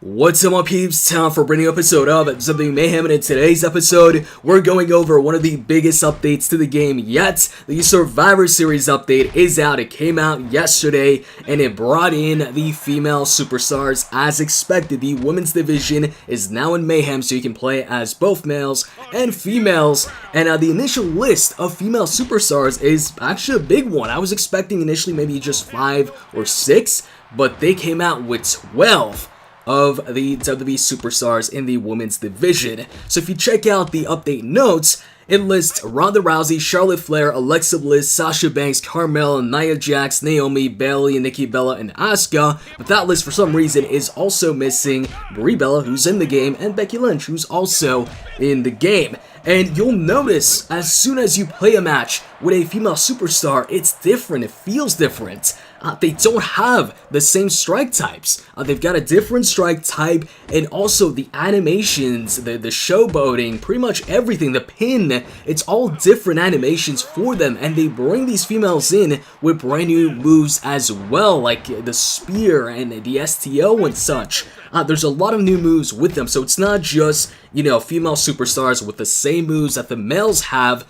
What's up, my peeps? Time for a brand new episode of WWE Mayhem, and in today's episode, we're going over one of the biggest updates to the game yet. The Survivor Series update is out. It came out yesterday, and it brought in the female superstars as expected. The women's division is now in Mayhem, so you can play as both males and females. And the initial list of female superstars is actually a big one. I was expecting initially maybe just 5 or 6, but they came out with 12 of the WWE superstars in the women's division. So if you check out the update notes, it lists Ronda Rousey, Charlotte Flair, Alexa Bliss, Sasha Banks, Carmella, Nia Jax, Naomi, Bayley, Nikki Bella, and Asuka. But that list for some reason is also missing Brie Bella, who's in the game, and Becky Lynch, who's also in the game. And you'll notice as soon as you play a match with a female superstar, it's different. It feels different. They don't have the same strike types. They've got a different strike type, and also the animations, the showboating, pretty much everything, the pin, it's all different animations for them, and they bring these females in with brand new moves as well, like the spear and the STO and such. There's a lot of new moves with them, so it's not just, female superstars with the same moves that the males have,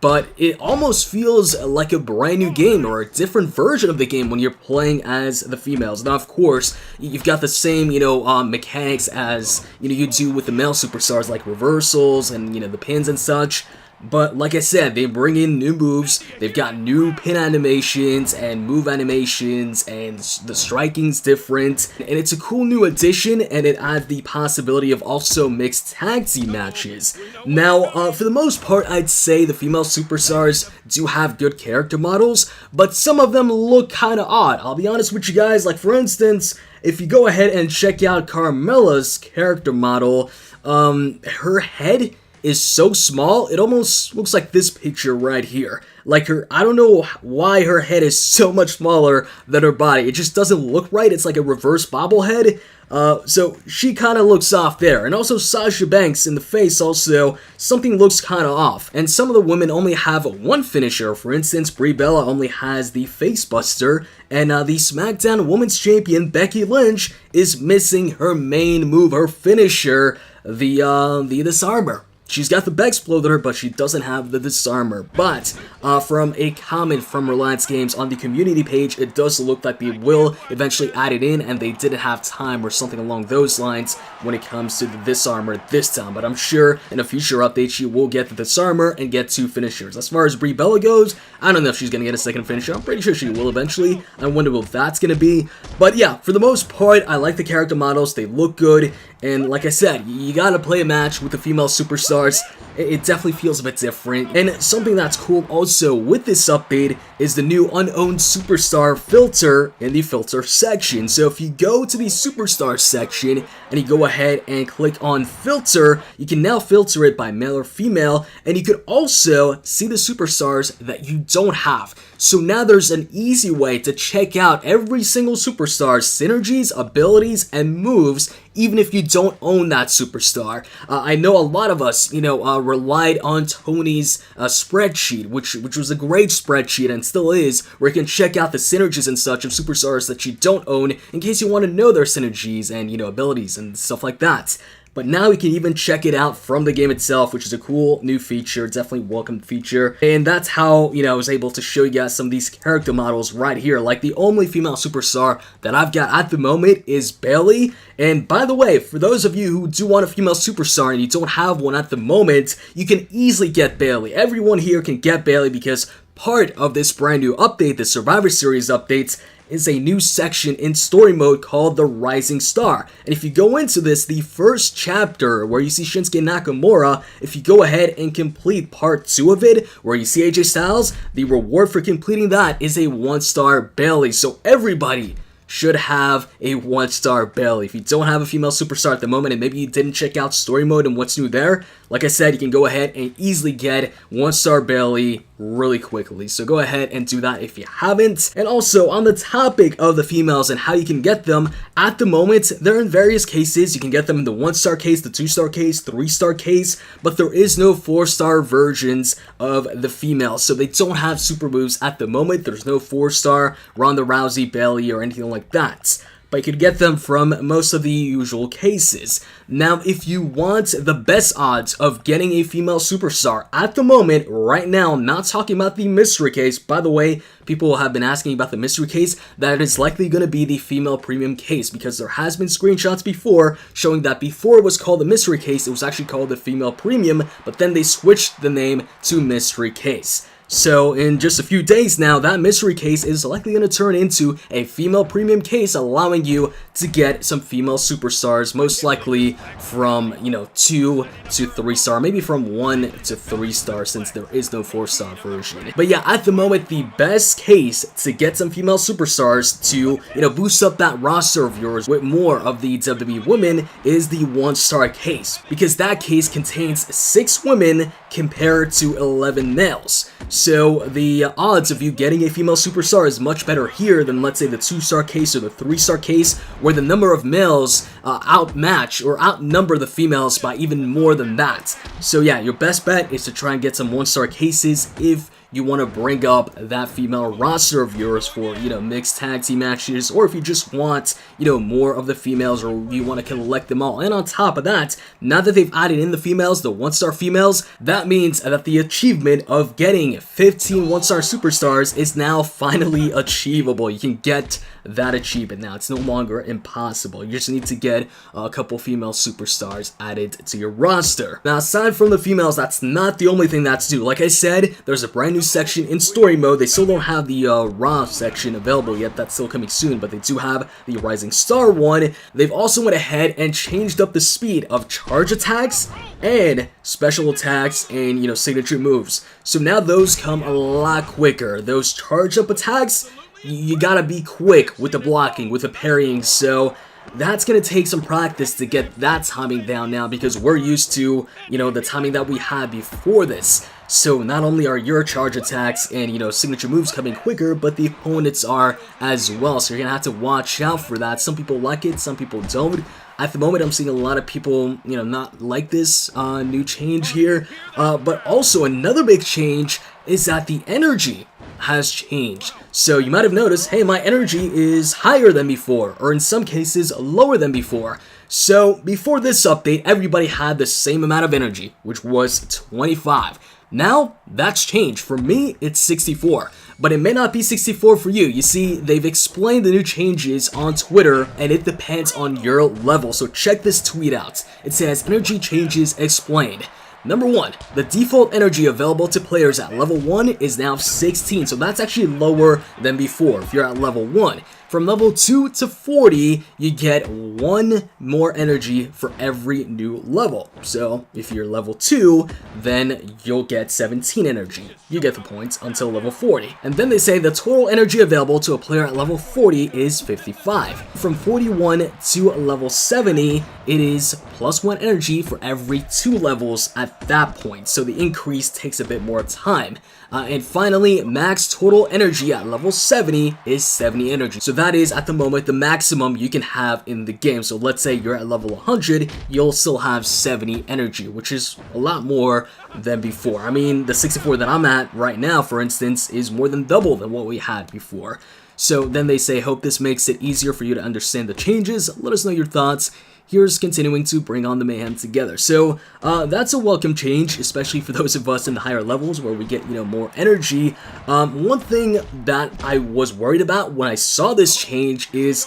but it almost feels like a brand new game or a different version of the game when you're playing as the females. Now, of course, you've got the same, mechanics as, you do with the male superstars, like reversals and, the pins and such. But like I said, they bring in new moves, they've got new pin animations and move animations, and the striking's different, and it's a cool new addition, and it adds the possibility of also mixed tag team matches. Now, for the most part, I'd say the female superstars do have good character models, but some of them look kinda odd. I'll be honest with you guys, like for instance, if you go ahead and check out Carmella's character model, her head is so small, it almost looks like this picture right here. Like I don't know why her head is so much smaller than her body. It just doesn't look right. It's like a reverse bobblehead. So she kind of looks off there. And also Sasha Banks in the face also, something looks kind of off. And some of the women only have one finisher. For instance, Brie Bella only has the face buster. And the SmackDown Women's Champion, Becky Lynch, is missing her main move, her finisher, the disarmer. She's got the Bexploder, but she doesn't have the Disarmer. But from a comment from Reliance Games on the community page, it does look like they will eventually add it in, and they didn't have time or something along those lines when it comes to the Disarmer this time. But I'm sure in a future update, she will get the Disarmer and get 2 finishers. As far as Brie Bella goes, I don't know if she's going to get a second finisher. I'm pretty sure she will eventually. I wonder what that's going to be. But yeah, for the most part, I like the character models. They look good. And like I said, you gotta play a match with the female superstars. It definitely feels a bit different. And something that's cool also with this update is the new unowned superstar filter in the filter section. So if you go to the superstar section and you go ahead and click on filter, you can now filter it by male or female, and you could also see the superstars that you don't have. So now there's an easy way to check out every single superstar's synergies, abilities, and moves, even if you don't own that superstar. I know a lot of us, relied on Tony's spreadsheet, which was a great spreadsheet and still is, where you can check out the synergies and such of superstars that you don't own in case you want to know their synergies and, abilities and stuff like that. But now you can even check it out from the game itself, which is a cool new feature, definitely welcome feature. And that's how, I was able to show you guys some of these character models right here. Like the only female superstar that I've got at the moment is Bayley. And by the way, for those of you who do want a female superstar and you don't have one at the moment, you can easily get Bayley. Everyone here can get Bayley because part of this brand new update, the Survivor Series updates, is a new section in story mode called the Rising Star. And if you go into this, the first chapter where you see Shinsuke Nakamura, if you go ahead and complete part 2 of it, where you see AJ Styles, the reward for completing that is a 1-star Bayley. So everybody should have a 1-star Bayley. If you don't have a female superstar at the moment and maybe you didn't check out story mode and what's new there, like I said, you can go ahead and easily get 1-star Bayley really quickly. So go ahead and do that if you haven't. And also, on the topic of the females and how you can get them, at the moment, they're in various cases. You can get them in the 1-star case, the 2-star case, 3-star case, but there is no 4-star versions of the females. So they don't have super moves at the moment. There's no 4-star Ronda Rousey, Bayley, or anything like that. but you could get them from most of the usual cases. Now, if you want the best odds of getting a female superstar at the moment, right now, I'm not talking about the mystery case. By the way, people have been asking about the mystery case. That is likely going to be the female premium case, because there has been screenshots before showing that before it was called the mystery case, it was actually called the female premium, but then they switched the name to mystery case. So in just a few days now, that mystery case is likely going to turn into a female premium case, allowing you to get some female superstars, most likely from, 2 to 3 star, maybe from 1 to 3 star, since there is no 4-star version. But yeah, at the moment, the best case to get some female superstars to, boost up that roster of yours with more of the WWE women is the 1-star case, because that case contains 6 women compared to 11 males. So the odds of you getting a female superstar is much better here than, let's say, the 2-star case or the 3-star case, where the number of males outmatch or outnumber the females by even more than that. So yeah, your best bet is to try and get some 1-star cases if you want to bring up that female roster of yours for, mixed tag team matches, or if you just want, more of the females, or you want to collect them all. And on top of that, now that they've added in the females, the 1-star females, that means that the achievement of getting 15 1-star superstars is now finally achievable. You can get that achievement now. It's no longer impossible. You just need to get a couple female superstars added to your roster. Now, aside from the females, that's not the only thing that's due. Like I said, there's a brand new section in story mode. They still don't have the Raw section available yet. That's still coming soon, but they do have the Rising Star one. They've also went ahead and changed up the speed of charge attacks and special attacks and, signature moves. So now those come a lot quicker. Those charge up attacks, you gotta be quick with the blocking, with the parrying, so that's going to take some practice to get that timing down now, because we're used to, the timing that we had before this. So not only are your charge attacks and, signature moves coming quicker, but the opponents are as well. So you're going to have to watch out for that. Some people like it, some people don't. At the moment, I'm seeing a lot of people, not like this new change here. But also another big change is that the energy has changed. So you might have noticed, hey, my energy is higher than before, or in some cases lower than before. So before this update, everybody had the same amount of energy, which was 25. Now, that's changed. For me, it's 64. But it may not be 64 for you. You see, they've explained the new changes on Twitter, and it depends on your level. So check this tweet out. It says, energy changes explained. Number 1, the default energy available to players at level 1 is now 16, so that's actually lower than before if you're at level 1. From level 2 to 40, you get 1 more energy for every new level. So if you're level 2, then you'll get 17 energy. You get the points until level 40. And then they say the total energy available to a player at level 40 is 55. From 41 to level 70, it is plus 1 energy for every 2 levels at that point. So the increase takes a bit more time. And finally, max total energy at level 70 is 70 energy. So that is, at the moment, the maximum you can have in the game. So let's say you're at level 100, you'll still have 70 energy, which is a lot more than before. I mean, the 64 that I'm at right now, for instance, is more than double than what we had before. So then they say, hope this makes it easier for you to understand the changes. Let us know your thoughts. Here's continuing to bring on the mayhem together. So that's a welcome change, especially for those of us in the higher levels where we get, more energy. One thing that I was worried about when I saw this change is,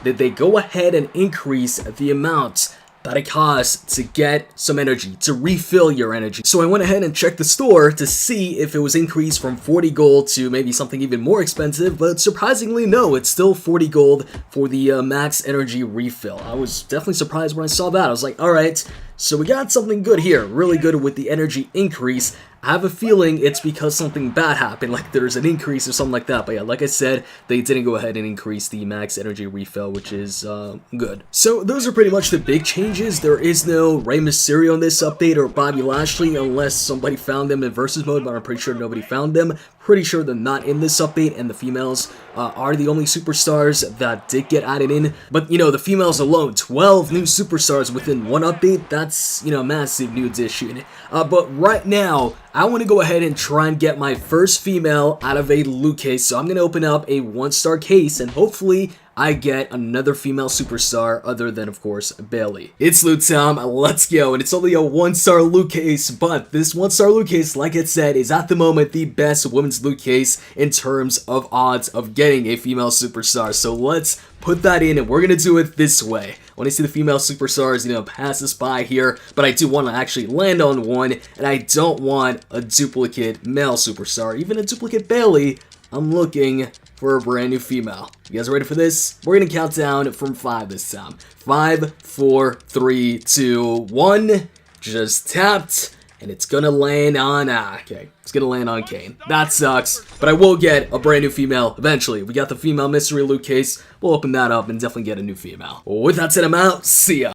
did they go ahead and increase the amount that it costs to get some energy, to refill your energy? So I went ahead and checked the store to see if it was increased from 40 gold to maybe something even more expensive, but surprisingly no, it's still 40 gold for the max energy refill. I was definitely surprised when I saw that. I was like, alright, so we got something good here, really good with the energy increase. I have a feeling it's because something bad happened, like there's an increase or something like that. But yeah, like I said, they didn't go ahead and increase the max energy refill, which is good. So those are pretty much the big changes. There is no Rey Mysterio in this update or Bobby Lashley unless somebody found them in versus mode, but I'm pretty sure nobody found them. Pretty sure they're not in this update, and the females are the only superstars that did get added in. But, the females alone, 12 new superstars within one update, that's, massive new addition. But right now, I want to go ahead and try and get my first female out of a loot case. So I'm going to open up a 1-star case and hopefully I get another female superstar other than, of course, Bayley. It's loot time, let's go, and it's only a 1-star loot case, but this 1-star loot case, like I said, is at the moment the best women's loot case in terms of odds of getting a female superstar. So let's put that in, and we're gonna do it this way. When I see the female superstars, pass us by here, but I do want to actually land on one, and I don't want a duplicate male superstar, even a duplicate Bayley. I'm looking for a brand new female. You guys ready for this? We're gonna count down from 5 this time. 5, 4, 3, 2, 1. Just tapped, and it's gonna land on, it's gonna land on Kane. That sucks, but I will get a brand new female eventually. We got the female mystery loot case. We'll open that up and definitely get a new female. With that said, I'm out. See ya.